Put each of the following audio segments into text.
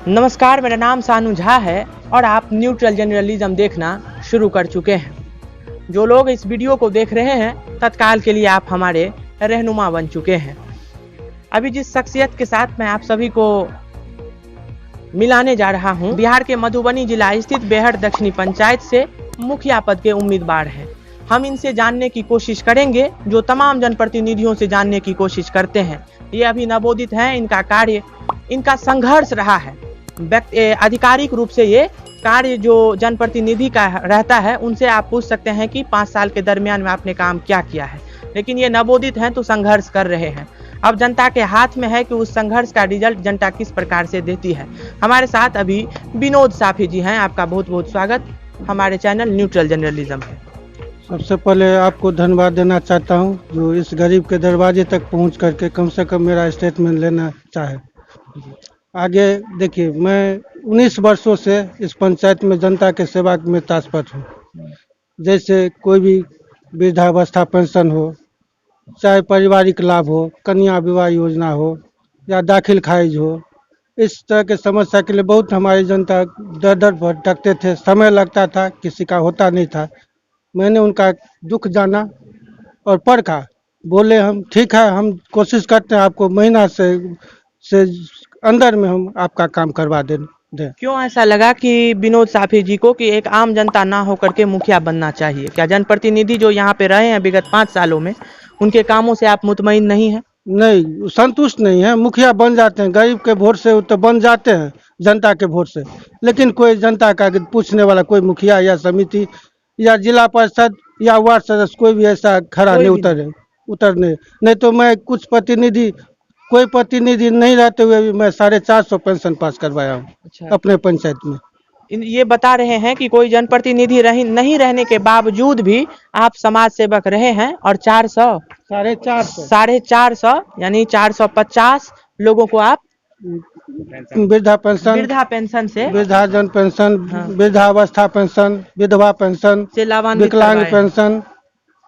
नमस्कार, मेरा नाम सानू झा है और आप न्यूट्रल जर्नलिज्म देखना शुरू कर चुके हैं। जो लोग इस वीडियो को देख रहे हैं तत्काल के लिए आप हमारे रहनुमा बन चुके हैं। अभी जिस शख्सियत के साथ मैं आप सभी को मिलाने जा रहा हूं, बिहार के मधुबनी जिला स्थित बेहट दक्षिणी पंचायत से मुखिया पद के उम्मीदवार हैं। हम इनसे जानने की कोशिश करेंगे जो तमाम जनप्रतिनिधियों से जानने की कोशिश करते हैं। ये अभी नवोदित हैं, इनका कार्य, इनका संघर्ष रहा है। आधिकारिक रूप से ये कार्य जो जनप्रतिनिधि का रहता है उनसे आप पूछ सकते हैं कि 5 साल के दरमियान में आपने काम क्या किया है, लेकिन ये नवोदित हैं तो संघर्ष कर रहे हैं। अब जनता के हाथ में है कि उस संघर्ष का रिजल्ट जनता किस प्रकार से देती है। हमारे साथ अभी विनोद साफी जी हैं। आपका बहुत बहुत स्वागत हमारे चैनल न्यूट्रल जर्नलिज्म है। सबसे पहले आपको धन्यवाद देना चाहता हूं जो इस गरीब के दरवाजे तक पहुंच करके कम से कम मेरा स्टेटमेंट लेना चाहे। आगे देखिए, मैं 19 वर्षों से इस पंचायत में जनता के सेवा में तत्पर हूँ। जैसे कोई भी वृद्धावस्था पेंशन हो, चाहे पारिवारिक लाभ हो, कन्या विवाह योजना हो या दाखिल खारिज हो, इस तरह के समस्या के लिए बहुत हमारी जनता दर दर भटकते थे। समय लगता था, किसी का होता नहीं था। मैंने उनका दुख जाना और परखा। बोले हम ठीक है, हम कोशिश करते हैं आपको महीना से अंदर में हम आपका काम करवा दें। क्यों ऐसा लगा कि विनोद साफी जी को कि एक आम जनता ना होकर के मुखिया बनना चाहिए? क्या जनप्रतिनिधि जो यहाँ पे रहे हैं विगत 5 सालों में, उनके कामों से आप मुतमईन नहीं हैं? नहीं, संतुष्ट नहीं है। मुखिया बन जाते हैं, गरीब के वोट से तो बन जाते हैं, जनता के वोट से, लेकिन कोई जनता का पूछने वाला कोई मुखिया या समिति या जिला परिषद या वार्ड सदस्य कोई भी ऐसा खड़ा नहीं उतरने। नहीं तो मैं कुछ प्रतिनिधि, कोई प्रतिनिधि नहीं रहते हुए भी मैं 450 पेंशन पास करवाया हूँ। अच्छा। अपने पंचायत में। ये बता रहे हैं कि कोई जनप्रतिनिधि नहीं रहने के बावजूद भी आप समाज सेवक रहे हैं और 450 यानी 450 लोगों को आप वृद्धा पेंशन से, वृद्धाजन पेंशन, वृद्धावस्था पेंशन, विधवा पेंशन से लाभान्वित, विकलांग पेंशन,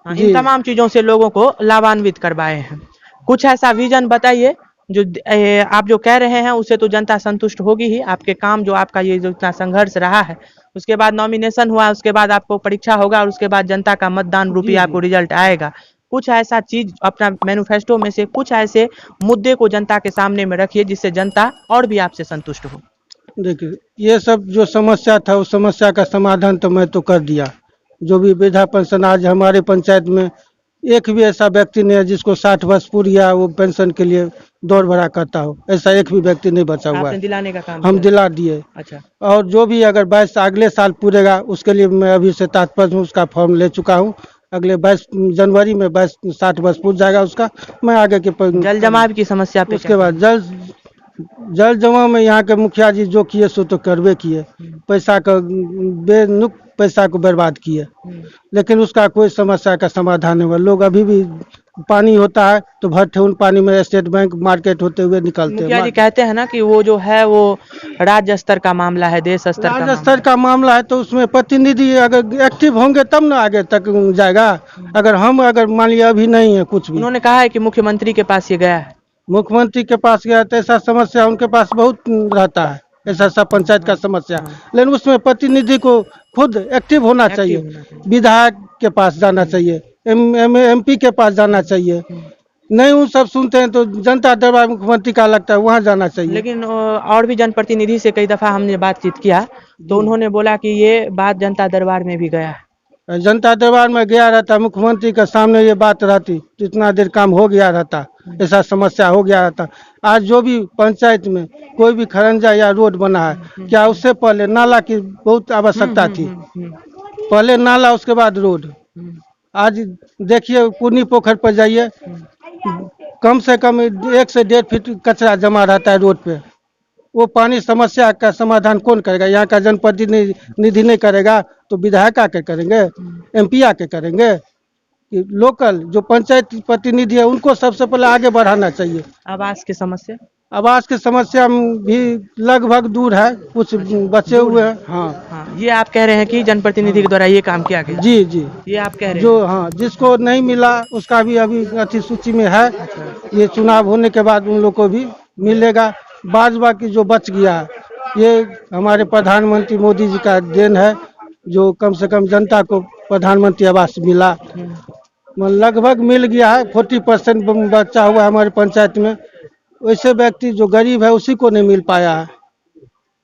इन तमाम चीजों से लोगों को लाभान्वित करवाए हैं। कुछ ऐसा विजन बताइए जो आप जो कह रहे हैं उससे तो जनता संतुष्ट होगी ही। आपके काम जो आपका ये जो इतना संघर्ष रहा है, उसके बाद नॉमिनेशन हुआ, उसके बाद आपको परीक्षा होगा और उसके बाद जनता का मतदान रूपी आपको रिजल्ट आएगा। कुछ ऐसा चीज अपना मैनिफेस्टो में से कुछ ऐसे मुद्दे को जनता के सामने में रखिए जिससे जनता और भी आपसे संतुष्ट हो। देखिए, ये सब जो समस्या था उस समस्या का समाधान तो मैं तो कर दिया। जो भी वृद्धा पेंशन, आज हमारे पंचायत में एक भी ऐसा व्यक्ति नहीं है जिसको 60 वर्ष पूरी या वो पेंशन के लिए दौड़ भरा करता हो, ऐसा एक भी व्यक्ति नहीं बचा हुआ है। दिलाने का काम हम दिला दिए। अच्छा। और जो भी अगर 22 अगले साल पूरेगा उसके लिए मैं अभी से तत्पर हूँ, उसका फॉर्म ले चुका हूँ। अगले 22 जनवरी में 60 वर्ष पूछ जाएगा उसका। मैं आगे के जल जमाव की समस्या पे, उसके बाद जल जमाव में यहाँ के मुखिया जी जो किए सो तो करवे किए, पैसा का बेनुक पैसा को बर्बाद किए, लेकिन उसका कोई समस्या का समाधान नहीं हुआ। लोग अभी भी पानी होता है तो भट्टे उन पानी में स्टेट बैंक मार्केट होते हुए निकलते हैं। मुखिया जी कहते हैं ना कि वो जो है वो राज्य स्तर का मामला है, देश स्तर राज्य स्तर का मामला है, तो उसमें प्रतिनिधि अगर एक्टिव होंगे तब ना आगे तक जाएगा। अगर मान लिया अभी नहीं है कुछ भी। उन्होंने कहा है कि मुख्यमंत्री के पास ये गया है, मुख्यमंत्री के पास गया तो ऐसा समस्या उनके पास बहुत रहता है, ऐसा सब पंचायत का समस्या। लेकिन उसमें प्रतिनिधि को खुद एक्टिव होना चाहिए। विधायक के पास जाना चाहिए, MP के पास जाना चाहिए। नहीं उन सब सुनते हैं तो जनता दरबार मुख्यमंत्री का लगता है वहाँ जाना चाहिए। लेकिन और भी जनप्रतिनिधि से कई दफा हमने बातचीत किया तो उन्होंने बोला कि ये बात जनता दरबार में भी गया है। जनता दरबार में गया रहता, मुख्यमंत्री के सामने ये बात रहती तो इतना देर काम हो गया रहता, ऐसा समस्या हो गया रहता। आज जो भी पंचायत में कोई भी खरंजा या रोड बना है, क्या उससे पहले नाला की बहुत आवश्यकता थी? पहले नाला, उसके बाद रोड। आज देखिए पुनी पोखर पर जाइए, कम से कम 1 से 1.5 फीट कचरा जमा रहता है रोड पे। वो पानी समस्या का समाधान कौन करेगा? यहाँ का जनप्रतिनिधि नहीं करेगा तो विधायक आके करेंगे, MP आके करेंगे? कि लोकल जो पंचायत प्रतिनिधि है उनको सबसे पहले आगे बढ़ाना चाहिए। आवास की समस्या, आवास की समस्या भी लगभग दूर है, कुछ बचे हुए हैं। हाँ, ये आप कह रहे हैं कि जनप्रतिनिधि के द्वारा ये काम किया गया? जी, ये आप कह रहे हैं जो हाँ, जिसको नहीं मिला उसका भी अभी अति सूची में है। ये चुनाव होने के बाद उन लोग को भी मिलेगा। बाकी जो बच गया ये हमारे प्रधानमंत्री मोदी जी का देन है, जो कम से कम जनता को प्रधानमंत्री आवास मिला। लगभग मिल गया है, 40% बचा हुआ है हमारे पंचायत में। वैसे व्यक्ति जो गरीब है उसी को नहीं मिल पाया है।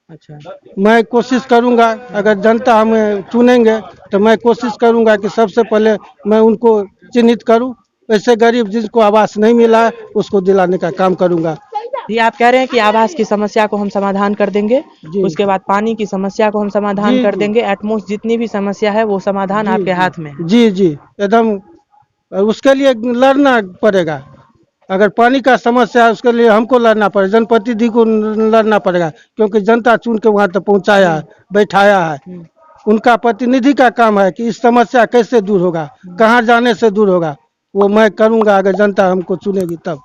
अच्छा, मैं कोशिश करूंगा, अगर जनता हमें चुनेंगे तो मैं कोशिश करूंगा कि सबसे पहले मैं उनको चिन्हित करूं। ऐसे गरीब जिसको आवास नहीं मिला है उसको दिलाने का काम करूंगा। ये आप कह रहे हैं कि आवास की समस्या को हम समाधान कर देंगे, जी उसके बाद पानी की समस्या को हम समाधान जी कर जी देंगे, एटमोस्ट जितनी भी समस्या है वो समाधान जी आपके जी हाथ में है। जी जी एकदम। उसके लिए लड़ना पड़ेगा। अगर पानी का समस्या है उसके लिए हमको लड़ना पड़ेगा, जनप्रतिनिधि को लड़ना पड़ेगा, क्योंकि जनता चुन के वहां तक पहुंचाया है, बैठाया है। उनका प्रतिनिधि का काम है कि इस समस्या कैसे दूर होगा, कहाँ जाने से दूर होगा, वो मैं करूंगा अगर जनता हमको चुनेगी तब।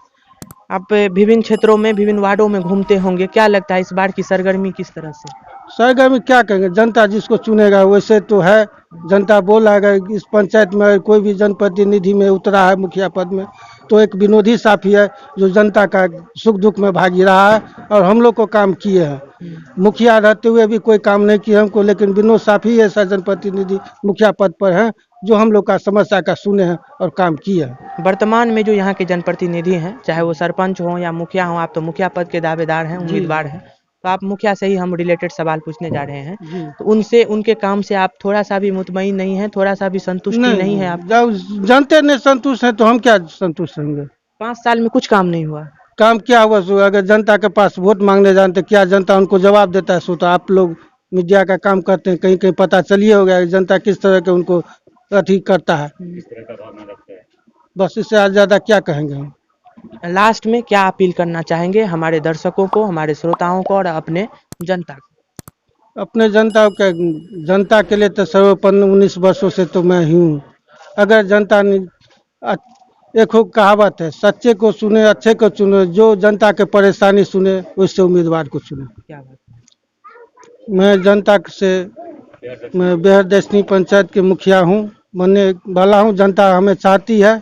आप विभिन्न क्षेत्रों में, विभिन्न वार्डों में घूमते होंगे, क्या लगता है इस बार की सरगर्मी किस तरह से? सरगर्मी क्या कहेंगे, जनता जिसको चुनेगा वैसे तो है। जनता बोला अगर इस पंचायत में कोई भी जनप्रतिनिधि में उतरा है मुखिया पद में, तो एक विनोदी साफी है जो जनता का सुख दुख में भागी रहा है और हम लोग को काम किए हैं। मुखिया रहते हुए भी कोई काम नहीं किया हमको, लेकिन विनोद साफी ऐसा जनप्रतिनिधि मुखिया पद पर है जो हम लोग का समस्या का सुने हैं और काम किए हैं। वर्तमान में जो यहाँ के जनप्रतिनिधि हैं, चाहे वो सरपंच हो या मुखिया हो, आप तो मुखिया पद के दावेदार हैं, जी उम्मीदवार हैं, तो आप मुखिया से ही हम रिलेटेड सवाल पूछने जा रहे हैं। जी तो उनसे, उनके काम से आप थोड़ा सा भी मुतमईन नहीं है, थोड़ा सा भी संतुष्टि नहीं है आप? जब जनते नहीं संतुष्ट है तो हम क्या संतुष्ट होंगे। 5 साल में कुछ काम नहीं हुआ। काम क्या हुआ सो, अगर जनता के पास वोट मांगने जानते क्या जनता उनको जवाब देता है, सो तो आप लोग मीडिया का काम करते हैं, कहीं कहीं पता चलिए हो गया कि जनता किस तरह के उनको अथी करता है। बस इससे ज्यादा क्या कहेंगे हम। लास्ट में क्या अपील करना चाहेंगे हमारे दर्शकों को, हमारे श्रोताओं को और अपने जनता को? अपने जनता के लिए तो सर्वोपन्न 19 वर्षों से तो मैं ही हूँ। अगर जनता ने एक हो कहावत है, सच्चे को सुने अच्छे को चुने, जो जनता के परेशानी सुने उससे उम्मीदवार को चुने। क्या बात? मैं जनता से, मैं बेहर दक्षिणी पंचायत के मुखिया हूँ, बनने वाला हूँ। जनता हमें चाहती है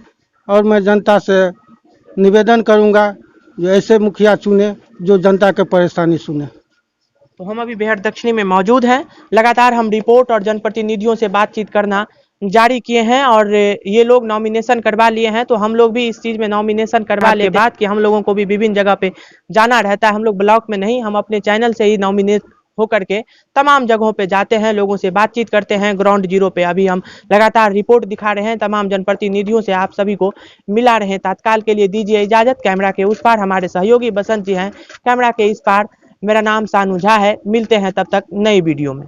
और मैं जनता से निवेदन करूँगा जो ऐसे मुखिया चुने जो जनता के परेशानी सुने। तो हम अभी बेहद दक्षिणी में मौजूद हैं। लगातार हम रिपोर्ट और जनप्रतिनिधियों से बातचीत करना जारी किए हैं और ये लोग नॉमिनेशन करवा लिए हैं, तो हम लोग भी इस चीज़ में नॉमिनेशन करवा ले बात कि हम लोगों को भी विभिन्न जगह पे जाना रहता है। हम लोग ब्लॉक में नहीं, हम अपने चैनल से ही नॉमिनेट होकर के तमाम जगहों पे जाते हैं, लोगों से बातचीत करते हैं। ग्राउंड जीरो पे अभी हम लगातार रिपोर्ट दिखा रहे हैं, तमाम जनप्रतिनिधियों से आप सभी को मिला रहे हैं। तत्काल के लिए दीजिए इजाजत। कैमरा के उस पार हमारे सहयोगी बसंत जी हैं, कैमरा के इस पार मेरा नाम सानू झा है। मिलते हैं तब तक नई वीडियो में।